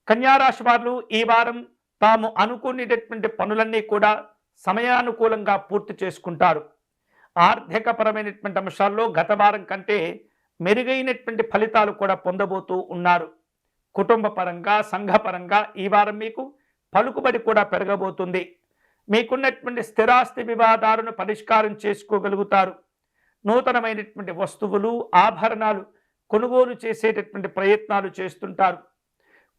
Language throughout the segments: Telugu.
కన్యా రాశి వారు ఈ వారం తాము అనుకునేటటువంటి పనులన్నీ కూడా సమయానుకూలంగా పూర్తి చేసుకుంటారు. ఆర్థికపరమైనటువంటి అంశాల్లో గత వారం కంటే మెరుగైనటువంటి ఫలితాలు కూడా పొందబోతూ ఉన్నారు. కుటుంబ పరంగా, సంఘపరంగా ఈ వారం మీకు పలుకుబడి కూడా పెరగబోతుంది. మీకున్నటువంటి స్థిరాస్తి వివాదాలను పరిష్కారం చేసుకోగలుగుతారు. నూతనమైనటువంటి వస్తువులు, ఆభరణాలు కొనుగోలు చేసేటటువంటి ప్రయత్నాలు చేస్తుంటారు.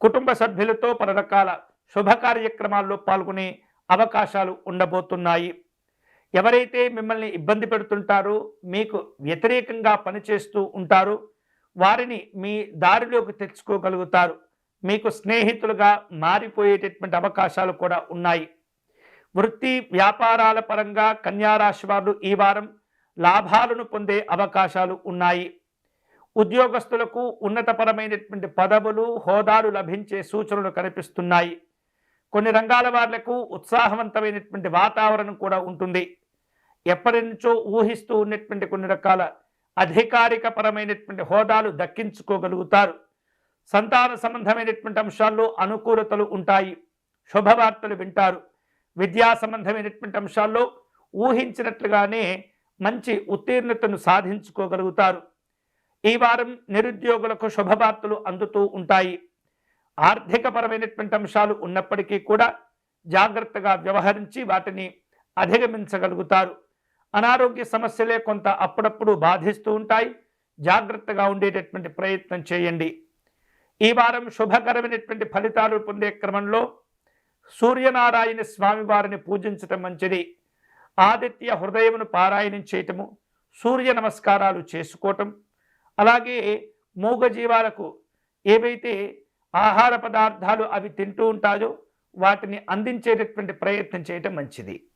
కుటుంబ సభ్యులతో పలు రకాల శుభ కార్యక్రమాల్లో పాల్గొనే అవకాశాలు ఉండబోతున్నాయి. ఎవరైతే మిమ్మల్ని ఇబ్బంది పెడుతుంటారో, మీకు వ్యతిరేకంగా పనిచేస్తూ ఉంటారో వారిని మీ దారిలోకి తెచ్చుకోగలుగుతారు. మీకు స్నేహితులుగా మారిపోయేటటువంటి అవకాశాలు కూడా ఉన్నాయి. వృత్తి వ్యాపారాల పరంగా కన్యా రాశి వారు ఈ వారం లాభాలను పొందే అవకాశాలు ఉన్నాయి. ఉద్యోగస్తులకు ఉన్నతపరమైనటువంటి పదవులు, హోదాలు లభించే సూచనలు కనిపిస్తున్నాయి. కొన్ని రంగాల వాళ్లకు ఉత్సాహవంతమైనటువంటి వాతావరణం కూడా ఉంటుంది. ఎప్పటి నుంచో ఊహిస్తూ ఉన్నటువంటి కొన్ని రకాల అధికారిక పరమైనటువంటి హోదాలు దక్కించుకోగలుగుతారు. సంతాన సంబంధమైనటువంటి అంశాల్లో అనుకూలతలు ఉంటాయి. శుభవార్తలు వింటారు. విద్యా సంబంధమైనటువంటి అంశాల్లో ఊహించినట్లుగానే మంచి ఉత్తీర్ణతను సాధించుకోగలుగుతారు. ఈ వారం నిరుద్యోగులకు శుభవార్తలు అందుతూ ఉంటాయి. ఆర్థికపరమైనటువంటి అంశాలు ఉన్నప్పటికీ కూడా జాగ్రత్తగా వ్యవహరించి వాటిని అధిగమించగలుగుతారు. అనారోగ్య సమస్యలే కొంత అప్పుడప్పుడు బాధిస్తూ ఉంటాయి. జాగ్రత్తగా ఉండేటటువంటి ప్రయత్నం చేయండి. ఈ వారం శుభకరమైనటువంటి ఫలితాలు పొందే క్రమంలో సూర్యనారాయణ స్వామి వారిని పూజించటం మంచిది. ఆదిత్య హృదయమును పారాయణం చేయటము, సూర్య నమస్కారాలు చేసుకోవటం, అలాగే మూగజీవాలకు ఏవైతే ఆహార పదార్థాలు అవి తింటూ ఉంటాయో వాటిని అందించేటటువంటి ప్రయత్నం చేయటం మంచిది.